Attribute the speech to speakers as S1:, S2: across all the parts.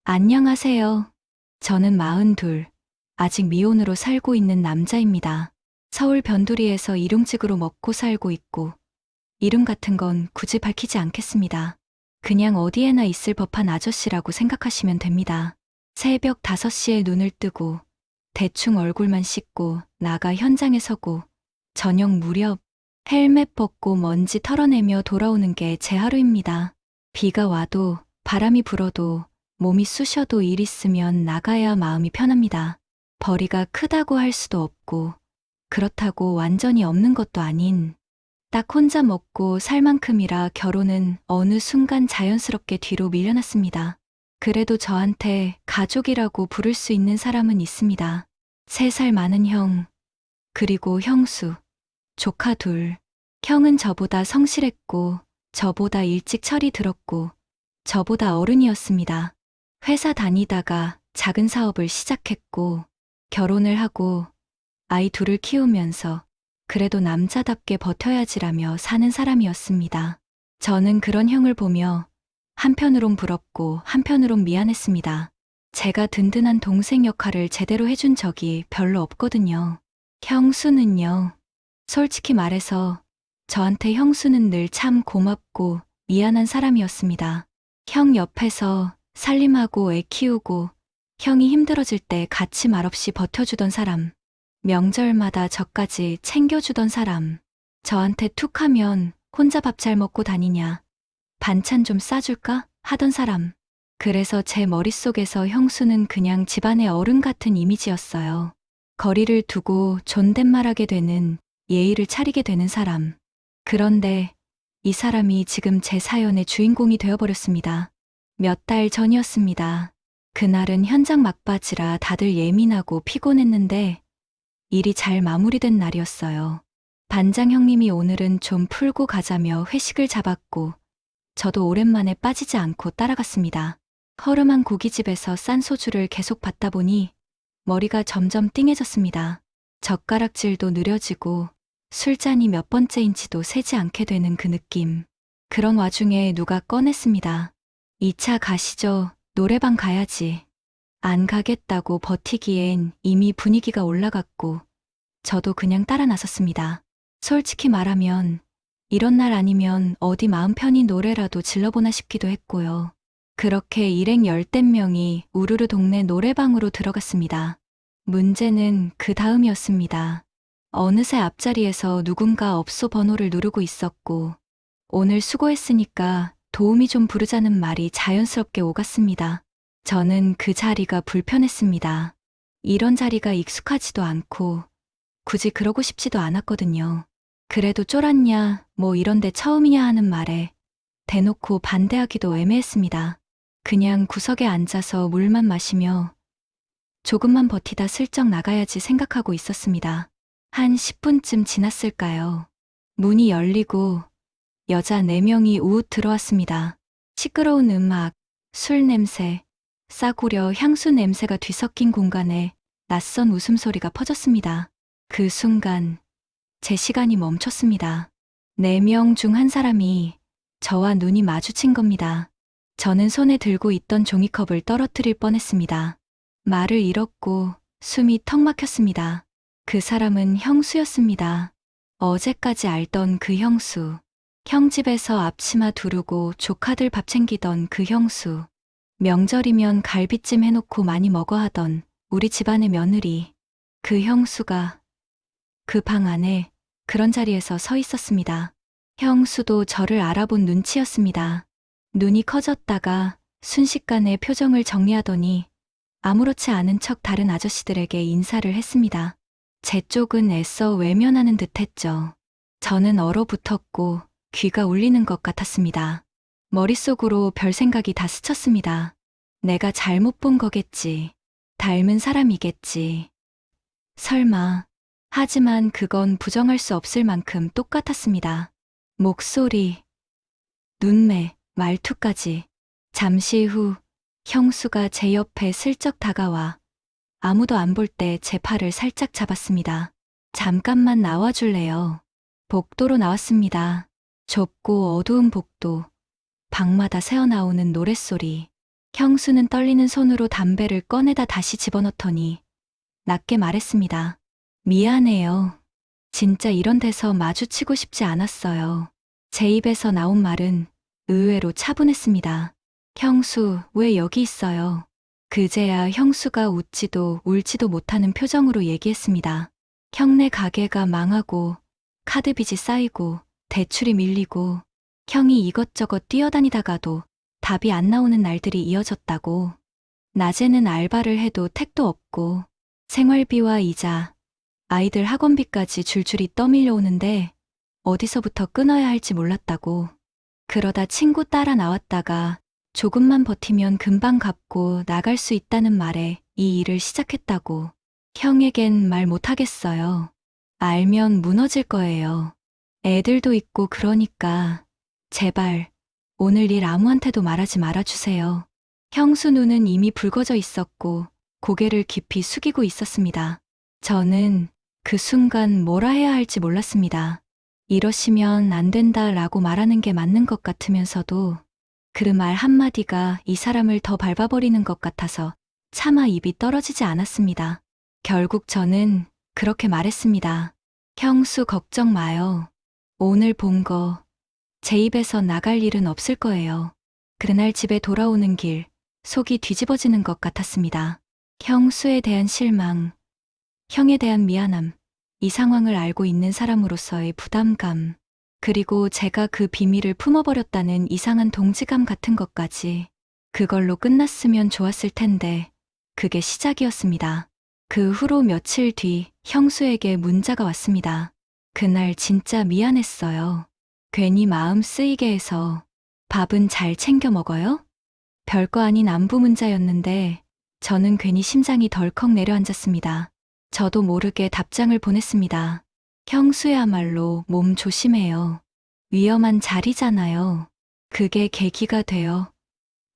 S1: 안녕하세요. 저는 42, 아직 미혼으로 살고 있는 남자입니다. 서울 변두리에서 일용직으로 먹고 살고 있고, 이름 같은 건 굳이 밝히지 않겠습니다. 그냥 어디에나 있을 법한 아저씨라고 생각하시면 됩니다. 새벽 5시에 눈을 뜨고, 대충 얼굴만 씻고 나가 현장에 서고, 저녁 무렵 헬멧 벗고 먼지 털어내며 돌아오는 게 제 하루입니다. 비가 와도 바람이 불어도 몸이 쑤셔도 일 있으면 나가야 마음이 편합니다. 벌이가 크다고 할 수도 없고 그렇다고 완전히 없는 것도 아닌 딱 혼자 먹고 살 만큼이라 결혼은 어느 순간 자연스럽게 뒤로 밀려났습니다. 그래도 저한테 가족이라고 부를 수 있는 사람은 있습니다. 3살 많은 형, 그리고 형수, 조카 둘. 형은 저보다 성실했고 저보다 일찍 철이 들었고 저보다 어른이었습니다. 회사 다니다가 작은 사업을 시작했고 결혼을 하고 아이 둘을 키우면서 그래도 남자답게 버텨야지라며 사는 사람이었습니다. 저는 그런 형을 보며 한편으론 부럽고 한편으론 미안했습니다. 제가 든든한 동생 역할을 제대로 해준 적이 별로 없거든요. 형수는요. 솔직히 말해서 저한테 형수는 늘 참 고맙고 미안한 사람이었습니다. 형 옆에서 살림하고 애 키우고 형이 힘들어질 때 같이 말없이 버텨주던 사람. 명절마다 저까지 챙겨주던 사람. 저한테 툭 하면 혼자 밥 잘 먹고 다니냐. 반찬 좀 싸줄까? 하던 사람. 그래서 제 머릿속에서 형수는 그냥 집안의 어른 같은 이미지였어요. 거리를 두고 존댓말하게 되는, 예의를 차리게 되는 사람. 그런데 이 사람이 지금 제 사연의 주인공이 되어버렸습니다. 몇 달 전이었습니다. 그날은 현장 막바지라 다들 예민하고 피곤했는데 일이 잘 마무리된 날이었어요. 반장 형님이 오늘은 좀 풀고 가자며 회식을 잡았고 저도 오랜만에 빠지지 않고 따라갔습니다. 허름한 고깃집에서 싼 소주를 계속 받다 보니 머리가 점점 띵해졌습니다. 젓가락질도 느려지고 술잔이 몇 번째인지도 세지 않게 되는 그 느낌. 그런 와중에 누가 꺼냈습니다. 2차 가시죠. 노래방 가야지. 안 가겠다고 버티기엔 이미 분위기가 올라갔고 저도 그냥 따라 나섰습니다. 솔직히 말하면 이런 날 아니면 어디 마음 편히 노래라도 질러보나 싶기도 했고요. 그렇게 일행 10댓 명이 우르르 동네 노래방으로 들어갔습니다. 문제는 그 다음이었습니다. 어느새 앞자리에서 누군가 업소 번호를 누르고 있었고 오늘 수고했으니까 도우미 좀 부르자는 말이 자연스럽게 오갔습니다. 저는 그 자리가 불편했습니다. 이런 자리가 익숙하지도 않고 굳이 그러고 싶지도 않았거든요. 그래도 쫄았냐, 뭐 이런데 처음이냐 하는 말에 대놓고 반대하기도 애매했습니다. 그냥 구석에 앉아서 물만 마시며 조금만 버티다 슬쩍 나가야지 생각하고 있었습니다. 한 10분쯤 지났을까요? 문이 열리고 여자 4명이 우웃 들어왔습니다. 시끄러운 음악, 술 냄새, 싸구려 향수 냄새가 뒤섞인 공간에 낯선 웃음소리가 퍼졌습니다. 그 순간 제 시간이 멈췄습니다. 4명 중 한 사람이 저와 눈이 마주친 겁니다. 저는 손에 들고 있던 종이컵을 떨어뜨릴 뻔했습니다. 말을 잃었고 숨이 턱 막혔습니다. 그 사람은 형수였습니다. 어제까지 알던 그 형수. 형 집에서 앞치마 두르고 조카들 밥 챙기던 그 형수. 명절이면 갈비찜 해놓고 많이 먹어 하던 우리 집안의 며느리. 그 형수가 그 방 안에 그런 자리에서 서 있었습니다. 형수도 저를 알아본 눈치였습니다. 눈이 커졌다가 순식간에 표정을 정리하더니 아무렇지 않은 척 다른 아저씨들에게 인사를 했습니다. 제 쪽은 애써 외면하는 듯 했죠. 저는 얼어붙었고 귀가 울리는 것 같았습니다. 머릿속으로 별 생각이 다 스쳤습니다. 내가 잘못 본 거겠지. 닮은 사람이겠지. 설마. 하지만 그건 부정할 수 없을 만큼 똑같았습니다. 목소리, 눈매, 말투까지. 잠시 후 형수가 제 옆에 슬쩍 다가와 아무도 안 볼 때 제 팔을 살짝 잡았습니다. 잠깐만 나와줄래요? 복도로 나왔습니다. 좁고 어두운 복도, 방마다 새어나오는 노랫소리. 형수는 떨리는 손으로 담배를 꺼내다 다시 집어넣더니 낮게 말했습니다. 미안해요. 진짜 이런 데서 마주치고 싶지 않았어요. 제 입에서 나온 말은 의외로 차분했습니다. 형수, 왜 여기 있어요? 그제야 형수가 웃지도 울지도 못하는 표정으로 얘기했습니다. 형네 가게가 망하고 카드빚이 쌓이고 대출이 밀리고 형이 이것저것 뛰어다니다가도 답이 안 나오는 날들이 이어졌다고. 낮에는 알바를 해도 택도 없고 생활비와 이자, 아이들 학원비까지 줄줄이 떠밀려 오는데 어디서부터 끊어야 할지 몰랐다고. 그러다 친구 따라 나왔다가 조금만 버티면 금방 갚고 나갈 수 있다는 말에 이 일을 시작했다고. 형에겐 말 못하겠어요. 알면 무너질 거예요. 애들도 있고 그러니까 제발 오늘 일 아무한테도 말하지 말아주세요. 형수 눈은 이미 붉어져 있었고 고개를 깊이 숙이고 있었습니다. 저는 그 순간 뭐라 해야 할지 몰랐습니다. 이러시면 안 된다라고 말하는 게 맞는 것 같으면서도 그 말 한마디가 이 사람을 더 밟아버리는 것 같아서 차마 입이 떨어지지 않았습니다. 결국 저는 그렇게 말했습니다. 형수 걱정 마요. 오늘 본 거 제 입에서 나갈 일은 없을 거예요. 그날 집에 돌아오는 길 속이 뒤집어지는 것 같았습니다. 형수에 대한 실망, 형에 대한 미안함, 이 상황을 알고 있는 사람으로서의 부담감, 그리고 제가 그 비밀을 품어버렸다는 이상한 동지감 같은 것까지. 그걸로 끝났으면 좋았을 텐데 그게 시작이었습니다. 그 후로 며칠 뒤 형수에게 문자가 왔습니다. 그날 진짜 미안했어요. 괜히 마음 쓰이게 해서. 밥은 잘 챙겨 먹어요? 별거 아닌 안부 문자였는데 저는 괜히 심장이 덜컥 내려앉았습니다. 저도 모르게 답장을 보냈습니다. 형수야말로 몸 조심해요. 위험한 자리잖아요. 그게 계기가 되어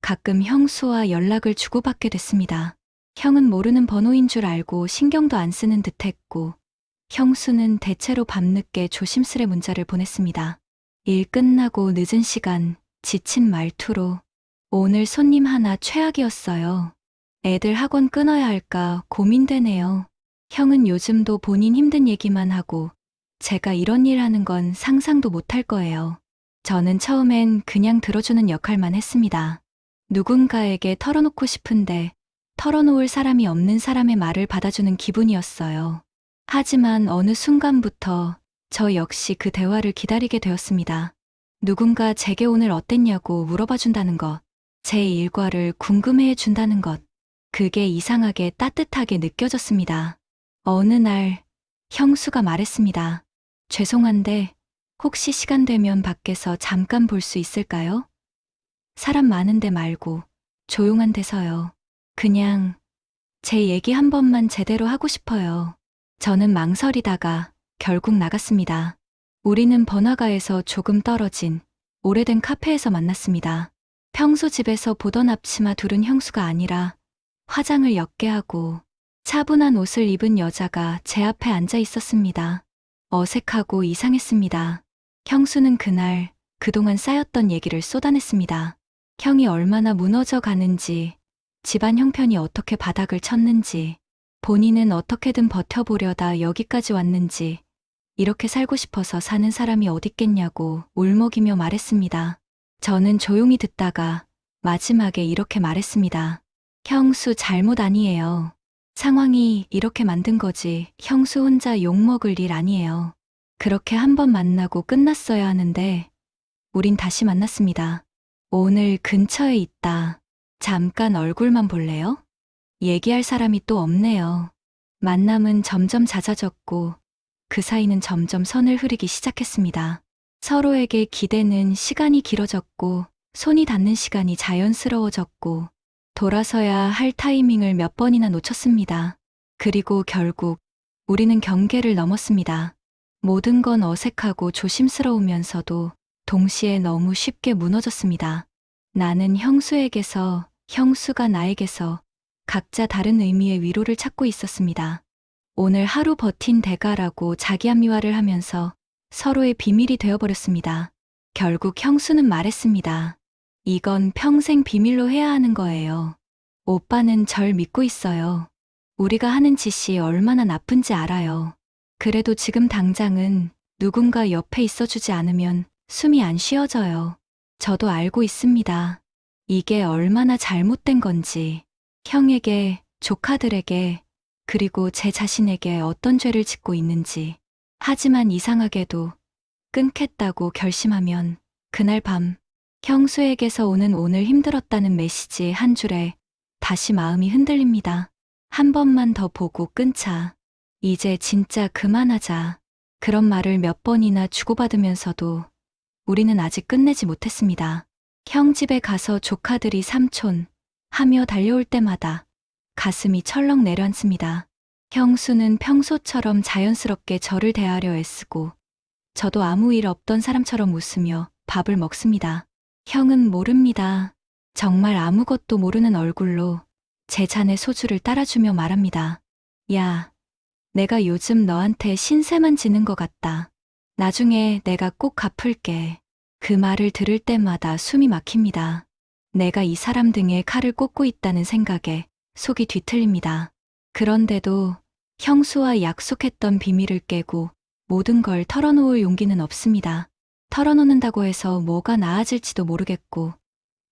S1: 가끔 형수와 연락을 주고받게 됐습니다. 형은 모르는 번호인 줄 알고 신경도 안 쓰는 듯했고, 형수는 대체로 밤늦게 조심스레 문자를 보냈습니다. 일 끝나고 늦은 시간, 지친 말투로 오늘 손님 하나 최악이었어요. 애들 학원 끊어야 할까 고민되네요. 형은 요즘도 본인 힘든 얘기만 하고 제가 이런 일 하는 건 상상도 못할 거예요. 저는 처음엔 그냥 들어주는 역할만 했습니다. 누군가에게 털어놓고 싶은데 털어놓을 사람이 없는 사람의 말을 받아주는 기분이었어요. 하지만 어느 순간부터 저 역시 그 대화를 기다리게 되었습니다. 누군가 제게 오늘 어땠냐고 물어봐 준다는 것, 제 일과를 궁금해해 준다는 것, 그게 이상하게 따뜻하게 느껴졌습니다. 어느 날 형수가 말했습니다. 죄송한데 혹시 시간 되면 밖에서 잠깐 볼 수 있을까요? 사람 많은 데 말고 조용한 데서요. 그냥 제 얘기 한 번만 제대로 하고 싶어요. 저는 망설이다가 결국 나갔습니다. 우리는 번화가에서 조금 떨어진 오래된 카페에서 만났습니다. 평소 집에서 보던 앞치마 두른 형수가 아니라 화장을 옅게 하고 차분한 옷을 입은 여자가 제 앞에 앉아 있었습니다. 어색하고 이상했습니다. 형수는 그날 그동안 쌓였던 얘기를 쏟아냈습니다. 형이 얼마나 무너져 가는지, 집안 형편이 어떻게 바닥을 쳤는지, 본인은 어떻게든 버텨보려다 여기까지 왔는지, 이렇게 살고 싶어서 사는 사람이 어딨겠냐고 울먹이며 말했습니다. 저는 조용히 듣다가 마지막에 이렇게 말했습니다. 형수 잘못 아니에요. 상황이 이렇게 만든 거지 형수 혼자 욕먹을 일 아니에요. 그렇게 한 번 만나고 끝났어야 하는데 우린 다시 만났습니다. 오늘 근처에 있다. 잠깐 얼굴만 볼래요? 얘기할 사람이 또 없네요. 만남은 점점 잦아졌고 그 사이는 점점 선을 흐리기 시작했습니다. 서로에게 기대는 시간이 길어졌고 손이 닿는 시간이 자연스러워졌고 돌아서야 할 타이밍을 몇 번이나 놓쳤습니다. 그리고 결국 우리는 경계를 넘었습니다. 모든 건 어색하고 조심스러우면서도 동시에 너무 쉽게 무너졌습니다. 나는 형수에게서, 형수가 나에게서 각자 다른 의미의 위로를 찾고 있었습니다. 오늘 하루 버틴 대가라고 자기합리화를 하면서 서로의 비밀이 되어버렸습니다. 결국 형수는 말했습니다. 이건 평생 비밀로 해야 하는 거예요. 오빠는 절 믿고 있어요. 우리가 하는 짓이 얼마나 나쁜지 알아요. 그래도 지금 당장은 누군가 옆에 있어주지 않으면 숨이 안 쉬어져요. 저도 알고 있습니다. 이게 얼마나 잘못된 건지. 형에게, 조카들에게, 그리고 제 자신에게 어떤 죄를 짓고 있는지. 하지만 이상하게도 끊겠다고 결심하면 그날 밤 형수에게서 오는 오늘 힘들었다는 메시지 한 줄에 다시 마음이 흔들립니다. 한 번만 더 보고 끊자. 이제 진짜 그만하자. 그런 말을 몇 번이나 주고받으면서도 우리는 아직 끝내지 못했습니다. 형 집에 가서 조카들이 삼촌 하며 달려올 때마다 가슴이 철렁 내려앉습니다. 형수는 평소처럼 자연스럽게 저를 대하려 애쓰고 저도 아무 일 없던 사람처럼 웃으며 밥을 먹습니다. 형은 모릅니다. 정말 아무것도 모르는 얼굴로 제 잔에 소주를 따라주며 말합니다. 야, 내가 요즘 너한테 신세만 지는 것 같다. 나중에 내가 꼭 갚을게. 그 말을 들을 때마다 숨이 막힙니다. 내가 이 사람 등에 칼을 꽂고 있다는 생각에 속이 뒤틀립니다. 그런데도 형수와 약속했던 비밀을 깨고 모든 걸 털어놓을 용기는 없습니다. 털어놓는다고 해서 뭐가 나아질지도 모르겠고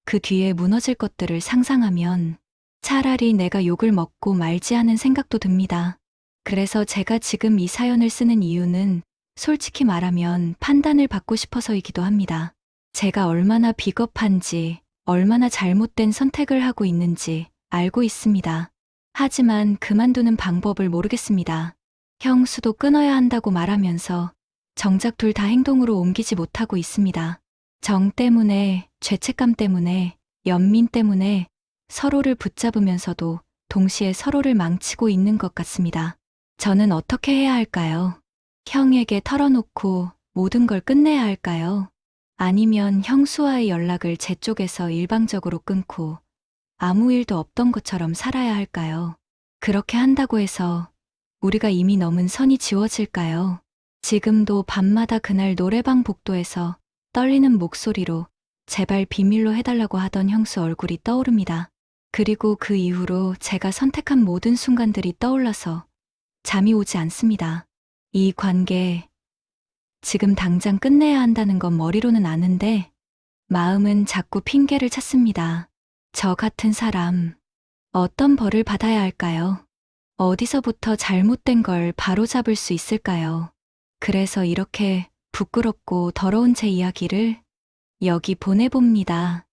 S1: 그 뒤에 무너질 것들을 상상하면 차라리 내가 욕을 먹고 말지 하는 생각도 듭니다. 그래서 제가 지금 이 사연을 쓰는 이유는 솔직히 말하면 판단을 받고 싶어서이기도 합니다. 제가 얼마나 비겁한지, 얼마나 잘못된 선택을 하고 있는지 알고 있습니다. 하지만 그만두는 방법을 모르겠습니다. 형수도 끊어야 한다고 말하면서 정작 둘 다 행동으로 옮기지 못하고 있습니다. 정 때문에, 죄책감 때문에, 연민 때문에 서로를 붙잡으면서도 동시에 서로를 망치고 있는 것 같습니다. 저는 어떻게 해야 할까요? 형에게 털어놓고 모든 걸 끝내야 할까요? 아니면 형수와의 연락을 제 쪽에서 일방적으로 끊고 아무 일도 없던 것처럼 살아야 할까요? 그렇게 한다고 해서 우리가 이미 넘은 선이 지워질까요? 지금도 밤마다 그날 노래방 복도에서 떨리는 목소리로 제발 비밀로 해달라고 하던 형수 얼굴이 떠오릅니다. 그리고 그 이후로 제가 선택한 모든 순간들이 떠올라서 잠이 오지 않습니다. 이 관계, 지금 당장 끝내야 한다는 건 머리로는 아는데 마음은 자꾸 핑계를 찾습니다. 저 같은 사람, 어떤 벌을 받아야 할까요? 어디서부터 잘못된 걸 바로잡을 수 있을까요? 그래서 이렇게 부끄럽고 더러운 제 이야기를 여기 보내봅니다.